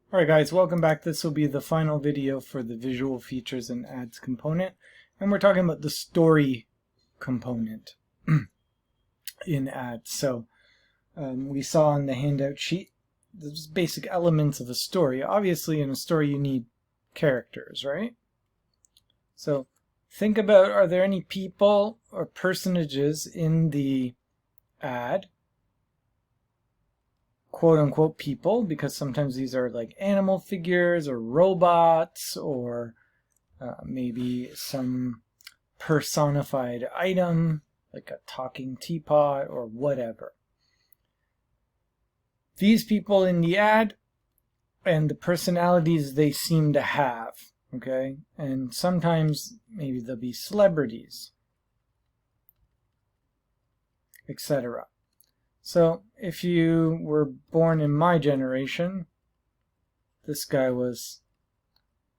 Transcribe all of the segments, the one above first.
Alright guys, welcome back. This will be the final video for the visual features and ads component, and we're talking about the story component in ads. So we saw on the handout sheet the basic elements of a story. Obviously in a story you need characters, right? So think about, are there any people or personages in the ad, quote-unquote people, because sometimes these are like animal figures or robots or maybe some personified item like a talking teapot or whatever. These people in the ad and the personalities they seem to have, okay? And sometimes maybe they'll be celebrities, etc. So if you were born in my generation, this guy was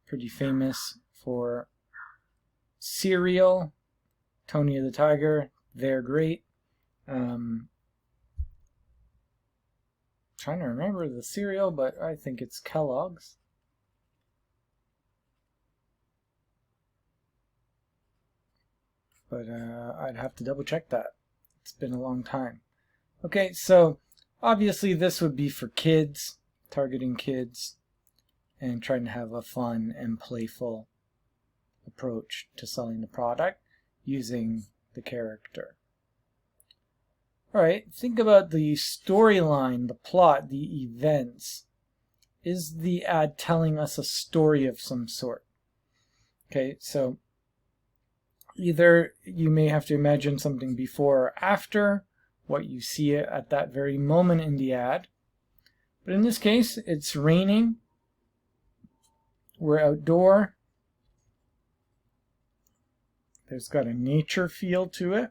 pretty famous for cereal. Tony the Tiger, they're great. Trying to remember the cereal, but I think it's Kellogg's. But I'd have to double check that. It's been a long time. Okay, so obviously this would be for kids, targeting kids, and trying to have a fun and playful approach to selling the product using the character. Alright, think about the storyline, the plot, the events. Is the ad telling us a story of some sort? Okay, so either you may have to imagine something before or after what you see at that very moment in the ad. But in this case, it's raining. We're outdoor. There's got a nature feel to it.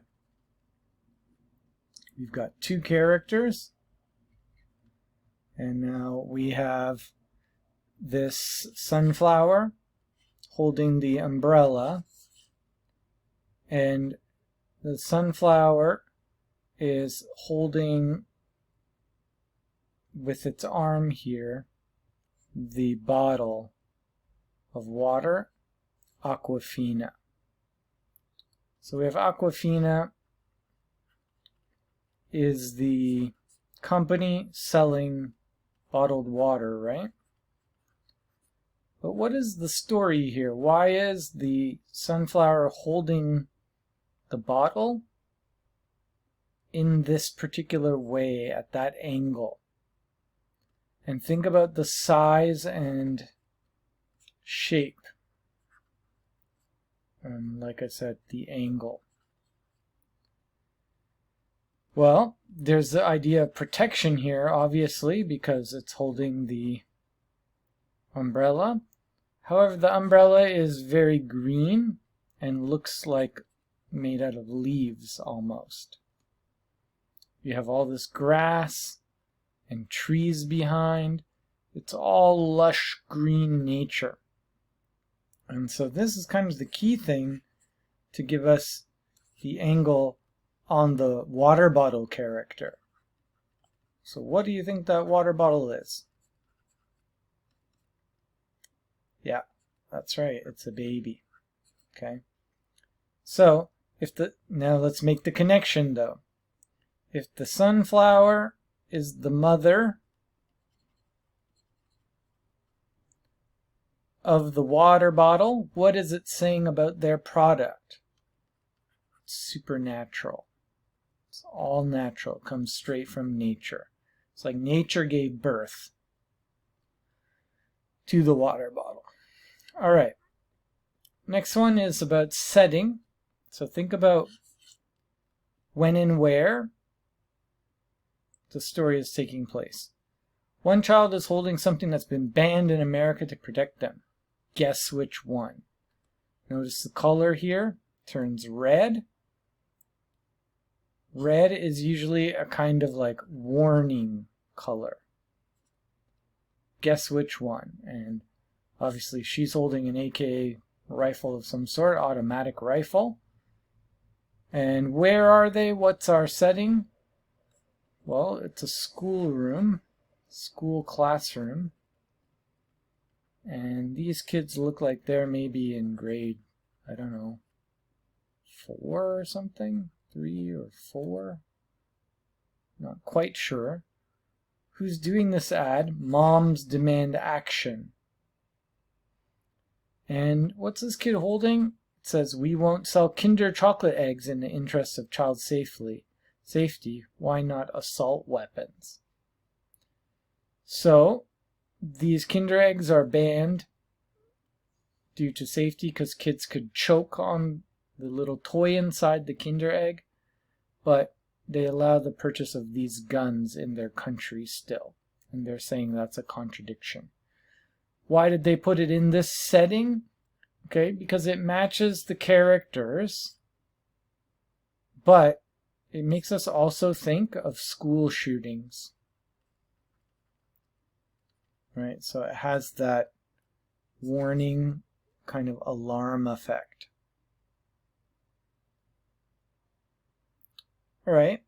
We've got two characters. And now we have this sunflower holding the umbrella. And the sunflower is holding with its arm here the bottle of water, Aquafina. So we have Aquafina is the company selling bottled water, right? But what is the story here? Why is the sunflower holding the bottle in this particular way at that angle? And think about the size and shape. And like I said, the angle. Well, there's the idea of protection here, obviously, because it's holding the umbrella. However, the umbrella is very green and looks like made out of leaves almost. You have all this grass and trees behind. It's all lush green nature. And so this is kind of the key thing to give us the angle on the water bottle character. So what do you think that water bottle is? Yeah, that's right, it's a baby. Okay. So now let's make the connection though. If the sunflower is the mother of the water bottle, what is it saying about their product? It's supernatural. It's all natural. It comes straight from nature. It's like nature gave birth to the water bottle. All right. Next one is about setting. So think about when and where the story is taking place. One child is holding something that's been banned in America to protect them. Guess which one? Notice the color here turns red. Red is usually a kind of like warning color. Guess which one? And obviously she's holding an AK rifle of some sort, automatic rifle. And where are they? What's our setting? Well, it's a schoolroom, school classroom. And these kids look like they're maybe in grade, I don't know, 4 or something? 3 or 4? Not quite sure. Who's doing this ad? Moms demand action. And what's this kid holding? It says, "We won't sell Kinder chocolate eggs in the interest of child safety. Why not assault weapons?" So, these Kinder eggs are banned due to safety because kids could choke on the little toy inside the Kinder egg, but they allow the purchase of these guns in their country still, and they're saying that's a contradiction. Why did they put it in this setting? Okay, because it matches the characters, but it makes us also think of school shootings. Right, so it has that warning kind of alarm effect. All right,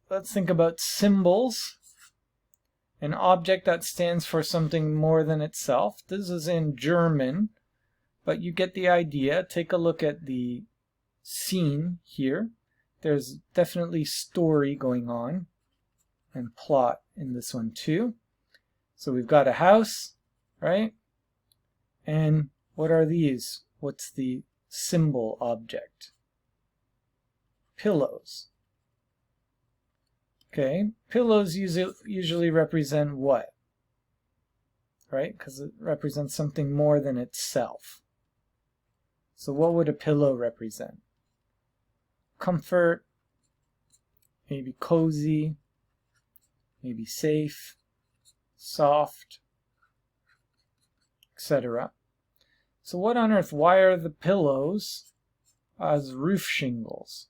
let's think about symbols. An object that stands for something more than itself. This is in German, but you get the idea. Take a look at the scene here. There's definitely story going on and plot in this one too. So we've got a house, right? And what are these? What's the symbol object? Pillows. Okay, pillows usually represent what? Right? Because it represents something more than itself. So what would a pillow represent? Comfort, maybe cozy, maybe safe, soft, etc. So what on earth, why are the pillows as roof shingles?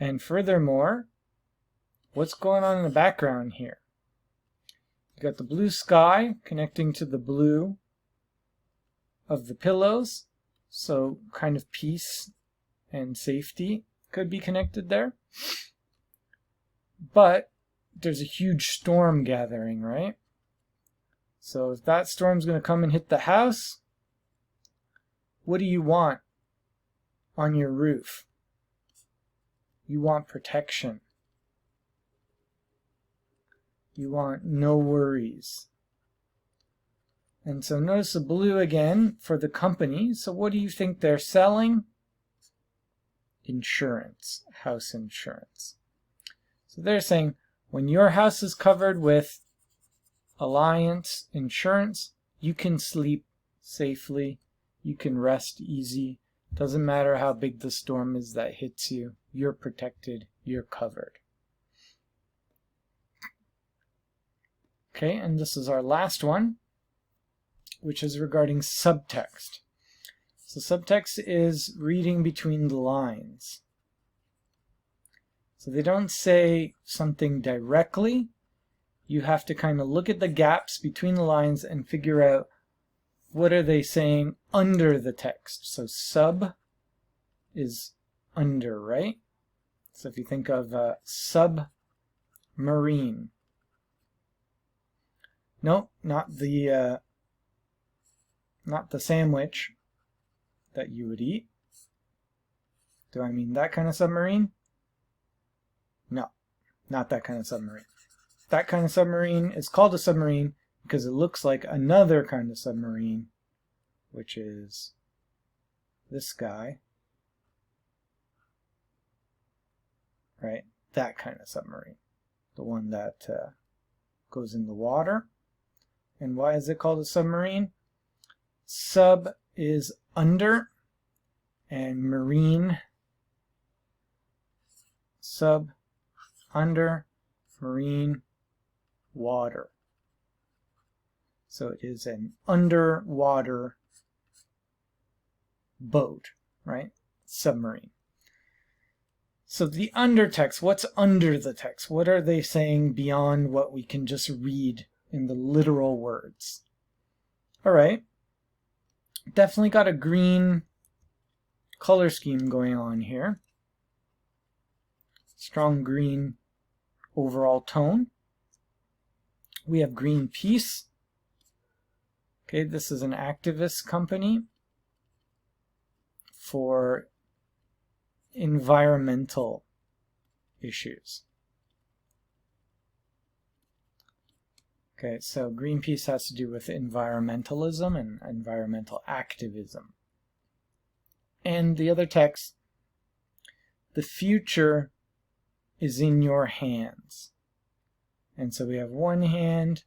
And furthermore, what's going on in the background here? You got the blue sky connecting to the blue of the pillows, so kind of peace and safety could be connected there. But there's a huge storm gathering, right? So if that storm's going to come and hit the house, what do you want on your roof? You want protection. You want no worries. And so notice the blue again for the company. So what do you think they're selling? Insurance, house insurance. So they're saying when your house is covered with Alliance insurance, you can sleep safely, you can rest easy. Doesn't matter how big the storm is that hits you, you're protected, you're covered. Okay, and this is our last one, which is regarding subtext. So subtext is reading between the lines. So they don't say something directly. You have to kind of look at the gaps between the lines and figure out what are they saying under the text. So sub is under, right? So if you think of submarine. No, not the sandwich that you would eat. Do I mean that kind of submarine? No, not that kind of submarine. That kind of submarine is called a submarine because it looks like another kind of submarine, which is this guy. Right? That kind of submarine. The one that goes in the water. And why is it called a submarine? Sub is under, and marine, sub, under, marine, water. So it is an underwater boat, right? Submarine. So the undertext, what's under the text? What are they saying beyond what we can just read in the literal words? All right. Definitely got a green color scheme going on here. Strong green overall tone. We have green peace. Okay, this is an activist company for environmental issues. Okay, so Greenpeace has to do with environmentalism and environmental activism. And the other text, the future is in your hands. And so we have one hand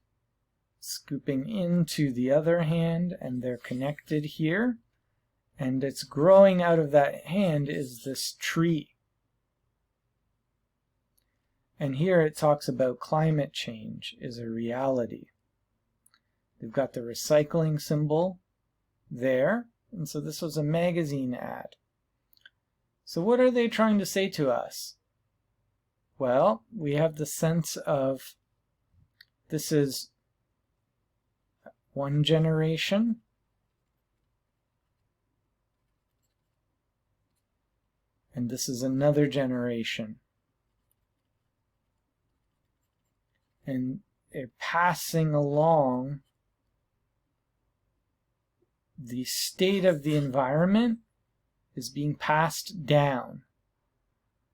scooping into the other hand, and they're connected here. And it's growing out of that hand is this tree. And here it talks about climate change is a reality. They've got the recycling symbol there. And so this was a magazine ad. So what are they trying to say to us? Well, we have the sense of this is one generation. And this is another generation. And they're passing along the state of the environment is being passed down.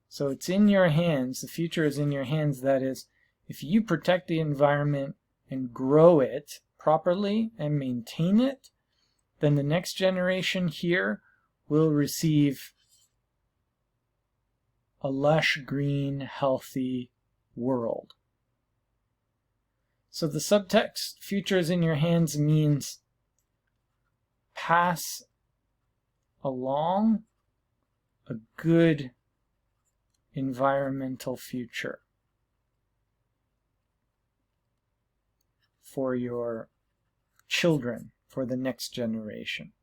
So it's in your hands. The future is in your hands. That is, if you protect the environment and grow it properly and maintain it, then the next generation here will receive a lush, green, healthy world. So the subtext, future is in your hands, means pass along a good environmental future for your children, for the next generation.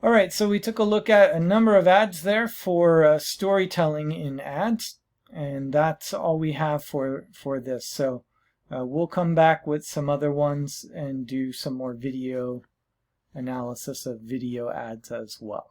All right, so we took a look at a number of ads there for storytelling in ads, and that's all we have for this. So we'll come back with some other ones and do some more video analysis of video ads as well.